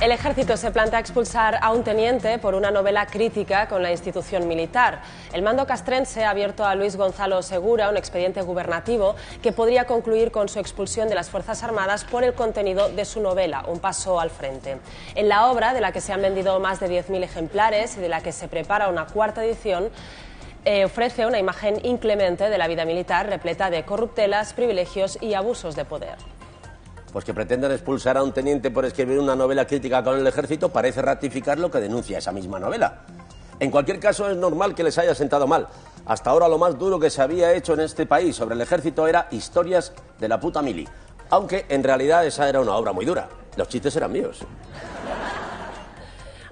El ejército se plantea expulsar a un teniente por una novela crítica con la institución militar. El mando castrense ha abierto a Luis Gonzalo Segura un expediente gubernativo que podría concluir con su expulsión de las Fuerzas Armadas por el contenido de su novela, Un paso al frente. En la obra, de la que se han vendido más de 10.000 ejemplares y de la que se prepara una cuarta edición, ofrece una imagen inclemente de la vida militar repleta de corruptelas, privilegios y abusos de poder. Pues que pretenden expulsar a un teniente por escribir una novela crítica con el ejército parece ratificar lo que denuncia esa misma novela. En cualquier caso, es normal que les haya sentado mal. Hasta ahora lo más duro que se había hecho en este país sobre el ejército era Historias de la puta mili. Aunque en realidad esa era una obra muy dura. Los chistes eran míos.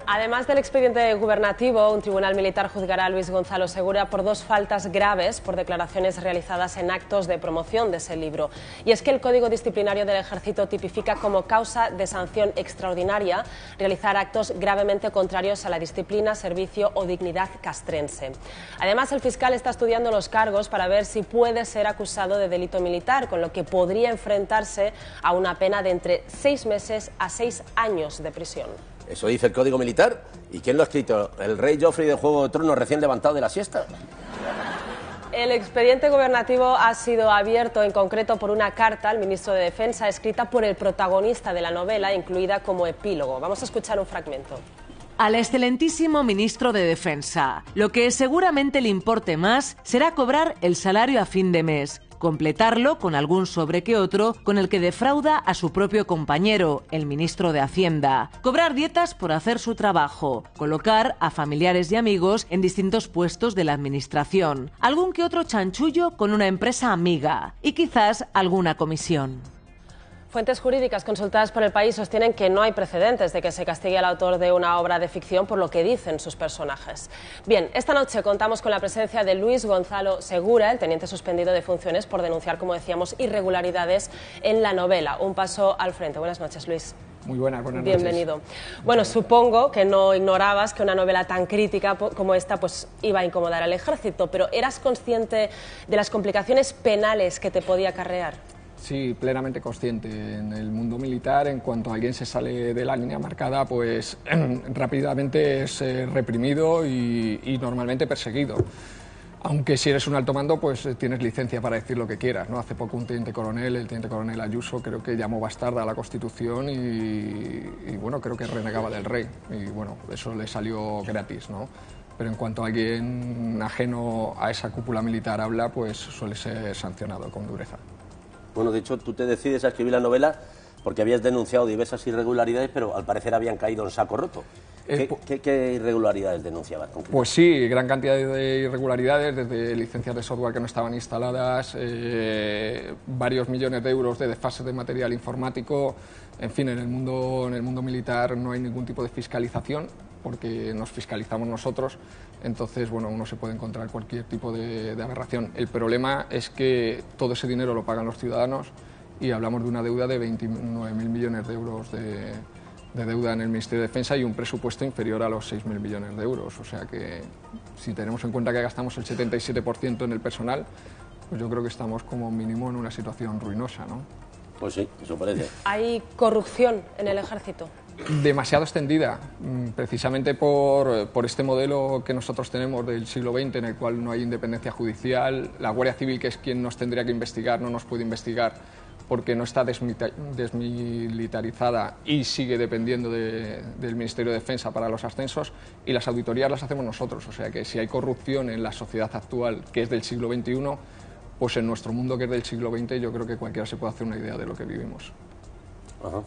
Además del expediente gubernativo, un tribunal militar juzgará a Luis Gonzalo Segura por dos faltas graves por declaraciones realizadas en actos de promoción de ese libro. Y es que el Código Disciplinario del Ejército tipifica como causa de sanción extraordinaria realizar actos gravemente contrarios a la disciplina, servicio o dignidad castrense. Además, el fiscal está estudiando los cargos para ver si puede ser acusado de delito militar, con lo que podría enfrentarse a una pena de entre 6 meses a 6 años de prisión. ¿Eso dice el Código Militar? ¿Y quién lo ha escrito? ¿El rey Joffrey de Juego de Tronos recién levantado de la siesta? El expediente gubernativo ha sido abierto en concreto por una carta al ministro de Defensa escrita por el protagonista de la novela, incluida como epílogo. Vamos a escuchar un fragmento. Al excelentísimo ministro de Defensa, lo que seguramente le importe más será cobrar el salario a fin de mes, completarlo con algún sobre que otro con el que defrauda a su propio compañero, el ministro de Hacienda, cobrar dietas por hacer su trabajo, colocar a familiares y amigos en distintos puestos de la administración, algún que otro chanchullo con una empresa amiga y quizás alguna comisión. Fuentes jurídicas consultadas por El País sostienen que no hay precedentes de que se castigue al autor de una obra de ficción por lo que dicen sus personajes. Bien, esta noche contamos con la presencia de Luis Gonzalo Segura, el teniente suspendido de funciones por denunciar, como decíamos, irregularidades en la novela Un paso al frente. Buenas noches, Luis. Muy buenas noches. Bienvenido. Bueno, supongo que no ignorabas que una novela tan crítica como esta pues iba a incomodar al ejército, pero ¿eras consciente de las complicaciones penales que te podía acarrear? Sí, plenamente consciente. En el mundo militar, en cuanto alguien se sale de la línea marcada, pues rápidamente es reprimido y normalmente perseguido. Aunque si eres un alto mando, pues tienes licencia para decir lo que quieras, ¿no? Hace poco un teniente coronel, el teniente coronel Ayuso, creo que llamó bastarda a la Constitución y bueno, creo que renegaba del rey. Y bueno, eso le salió gratis, ¿no? Pero en cuanto alguien ajeno a esa cúpula militar habla, pues suele ser sancionado con dureza. Bueno, de hecho, tú te decides a escribir la novela porque habías denunciado diversas irregularidades, pero al parecer habían caído en saco roto. ¿Qué irregularidades denunciabas? Pues sí, gran cantidad de irregularidades, desde licencias de software que no estaban instaladas, varios millones de euros de desfases de material informático. En fin, en el mundo militar no hay ningún tipo de fiscalización, porque nos fiscalizamos nosotros, entonces bueno, uno se puede encontrar cualquier tipo de aberración. El problema es que todo ese dinero lo pagan los ciudadanos y hablamos de una deuda de 29.000 millones de euros de deuda en el Ministerio de Defensa y un presupuesto inferior a los 6.000 millones de euros. O sea que si tenemos en cuenta que gastamos el 77% en el personal, pues yo creo que estamos como mínimo en una situación ruinosa, ¿no? Pues sí, eso parece. ¿Hay corrupción en el ejército? Demasiado extendida, precisamente por este modelo que nosotros tenemos del siglo XX, en el cual no hay independencia judicial. La Guardia Civil, que es quien nos tendría que investigar, no nos puede investigar porque no está desmilitarizada y sigue dependiendo del Ministerio de Defensa para los ascensos, y las auditorías las hacemos nosotros. O sea que si hay corrupción en la sociedad actual, que es del siglo XXI, pues en nuestro mundo, que es del siglo XX, yo creo que cualquiera se puede hacer una idea de lo que vivimos. Ajá.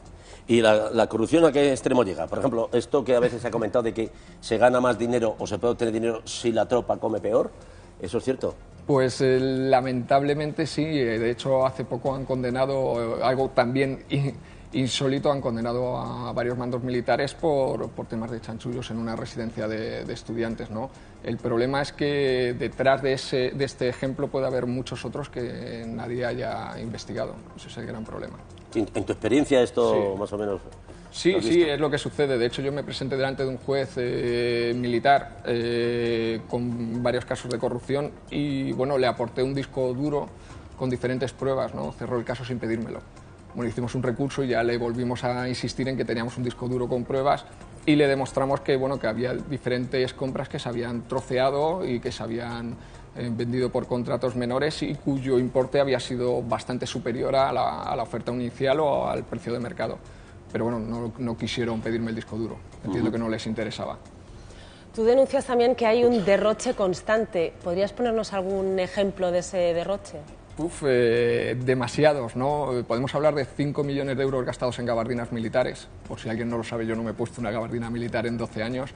¿Y la corrupción a qué extremo llega? Por ejemplo, esto que a veces se ha comentado de que se gana más dinero o se puede obtener dinero si la tropa come peor, ¿eso es cierto? Pues lamentablemente sí. De hecho, hace poco han condenado algo también insólito, han condenado a varios mandos militares por temas de chanchullos en una residencia de estudiantes, ¿no? El problema es que detrás de este ejemplo puede haber muchos otros que nadie haya investigado. Ese es el gran problema. ¿En tu experiencia esto Sí. Más o menos? Sí, sí, es lo que sucede. De hecho, yo me presenté delante de un juez militar con varios casos de corrupción y bueno, le aporté un disco duro con diferentes pruebas, ¿no? Cerró el caso sin pedírmelo. Bueno, hicimos un recurso y ya le volvimos a insistir en que teníamos un disco duro con pruebas y le demostramos que, bueno, que había diferentes compras que se habían troceado y que se habían vendido por contratos menores y cuyo importe había sido bastante superior a la oferta inicial o al precio de mercado. Pero bueno, no quisieron pedirme el disco duro. Entiendo que no les interesaba. Tú denuncias también que hay un derroche constante. ¿Podrías ponernos algún ejemplo de ese derroche? Demasiados, ¿no? Podemos hablar de 5 millones de euros gastados en gabardinas militares. Por si alguien no lo sabe, yo no me he puesto una gabardina militar en 12 años.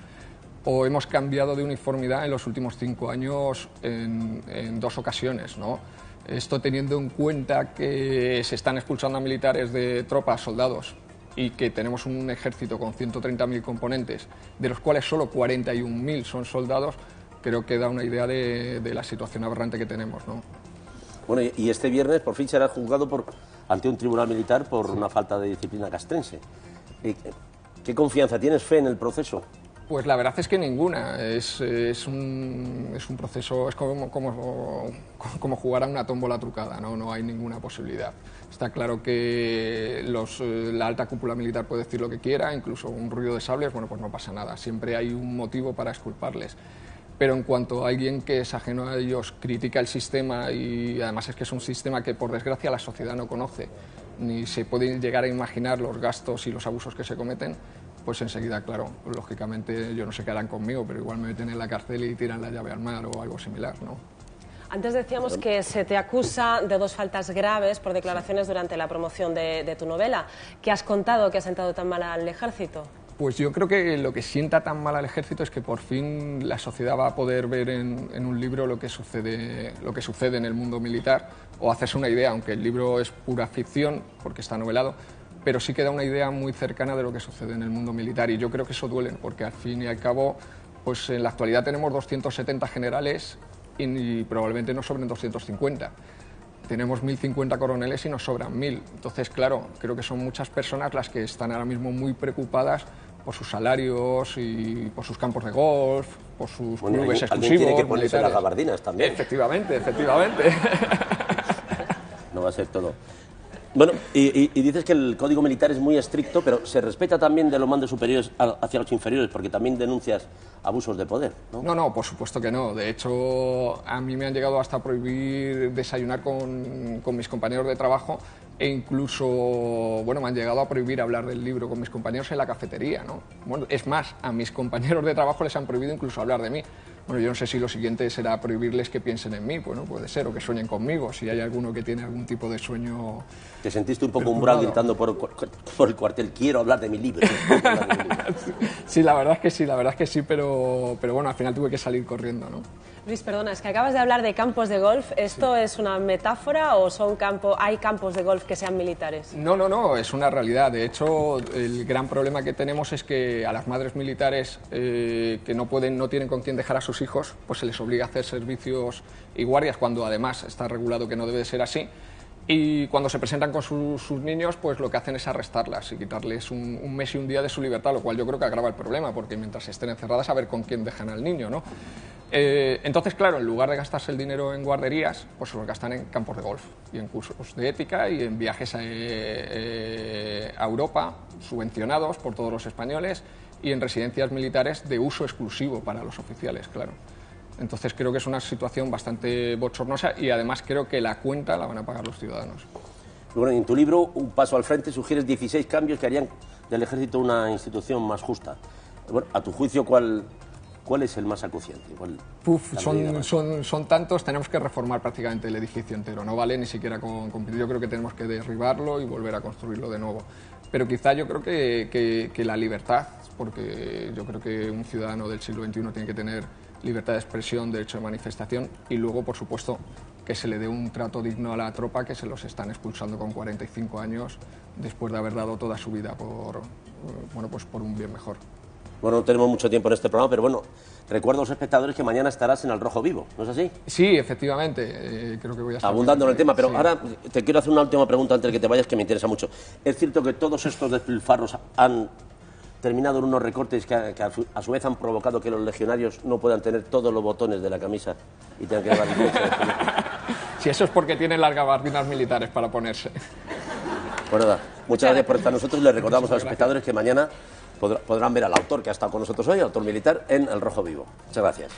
O hemos cambiado de uniformidad en los últimos 5 años en 2 ocasiones, ¿no? Esto teniendo en cuenta que se están expulsando a militares de tropas, soldados, y que tenemos un ejército con 130.000 componentes, de los cuales solo 41.000 son soldados, creo que da una idea de la situación aberrante que tenemos, ¿no? Bueno, y este viernes por fin será juzgado ante un tribunal militar por una falta de disciplina castrense. ¿Qué confianza tienes, fe en el proceso? Pues la verdad es que ninguna. Es un proceso, es como jugar a una tómbola trucada, ¿no? No hay ninguna posibilidad. Está claro que la alta cúpula militar puede decir lo que quiera, incluso un ruido de sables, bueno, pues no pasa nada. Siempre hay un motivo para exculparles. Pero en cuanto a alguien que es ajeno a ellos critica el sistema, y además es que es un sistema que por desgracia la sociedad no conoce, ni se puede llegar a imaginar los gastos y los abusos que se cometen, pues enseguida, claro, lógicamente yo no sé qué harán conmigo, pero igual me meten en la cárcel y tiran la llave al mar o algo similar, ¿no? Antes decíamos que se te acusa de 2 faltas graves por declaraciones durante la promoción de tu novela. ¿Qué has contado que ha sentado tan mal al ejército? Pues yo creo que lo que sienta tan mal al ejército es que por fin la sociedad va a poder ver en un libro lo que sucede en el mundo militar, o hacerse una idea, aunque el libro es pura ficción porque está novelado, pero sí que da una idea muy cercana de lo que sucede en el mundo militar, y yo creo que eso duele, porque al fin y al cabo, pues en la actualidad tenemos 270 generales y probablemente nos sobren 250. Tenemos 1.050 coroneles y nos sobran 1.000. Entonces, claro, creo que son muchas personas las que están ahora mismo muy preocupadas por sus salarios y por sus campos de golf, por sus clubes exclusivos. Alguien tiene que ponerse las gabardinas también. Efectivamente, efectivamente. No va a ser todo. Bueno, y dices que el código militar es muy estricto, pero se respeta también de los mandos superiores hacia los inferiores, porque también denuncias abusos de poder, ¿no? No, por supuesto que no. De hecho, a mí me han llegado hasta a prohibir desayunar con mis compañeros de trabajo, e incluso, bueno, me han llegado a prohibir hablar del libro con mis compañeros en la cafetería, ¿no? Bueno, es más, a mis compañeros de trabajo les han prohibido incluso hablar de mí. Bueno, yo no sé si lo siguiente será prohibirles que piensen en mí, bueno, puede ser, o que sueñen conmigo, si hay alguno que tiene algún tipo de sueño. ¿Te sentiste un poco umbral gritando por el cuartel, quiero hablar de mi libro? Sí, la verdad es que sí, pero bueno, al final tuve que salir corriendo, ¿no? Luis, perdona, es que acabas de hablar de campos de golf. ¿Esto es una metáfora o hay campos de golf que sean militares? No, es una realidad. De hecho, el gran problema que tenemos es que a las madres militares que no tienen con quién dejar a sus hijos, pues se les obliga a hacer servicios y guardias, cuando además está regulado que no debe ser así. Y cuando se presentan con sus niños, pues lo que hacen es arrestarlas y quitarles un mes y un día de su libertad, lo cual yo creo que agrava el problema, porque mientras estén encerradas, a ver con quién dejan al niño, ¿no? Entonces, claro, en lugar de gastarse el dinero en guarderías, pues se lo gastan en campos de golf y en cursos de ética y en viajes a Europa, subvencionados por todos los españoles, y en residencias militares de uso exclusivo para los oficiales, claro. Entonces creo que es una situación bastante bochornosa, y además creo que la cuenta la van a pagar los ciudadanos. Bueno, en tu libro, Un paso al frente, sugieres 16 cambios que harían del ejército una institución más justa. Bueno, a tu juicio, ¿cuál es el más acuciante? Son tantos, tenemos que reformar prácticamente el edificio entero, no vale ni siquiera con yo creo que tenemos que derribarlo y volver a construirlo de nuevo. Pero quizá yo creo que la libertad, porque yo creo que un ciudadano del siglo XXI tiene que tener libertad de expresión, derecho de manifestación, y luego, por supuesto, que se le dé un trato digno a la tropa, que se los están expulsando con 45 años después de haber dado toda su vida por un bien mejor. Bueno, no tenemos mucho tiempo en este programa, pero bueno, recuerdo a los espectadores que mañana estarás en Al Rojo Vivo, ¿no es así? Sí, efectivamente, creo que voy a estar abundando en el tema, pero sí. Ahora te quiero hacer una última pregunta antes de que te vayas, que me interesa mucho. ¿Es cierto que todos estos despilfarros han terminado en unos recortes que a su vez han provocado que los legionarios no puedan tener todos los botones de la camisa y tengan que llevar el pecho? Si eso es porque tienen las gabardinas militares para ponerse. Pues nada, muchas gracias por estar con nosotros. Les recordamos a los espectadores que mañana podrán ver al autor que ha estado con nosotros hoy, autor militar, en El Rojo Vivo. Muchas gracias.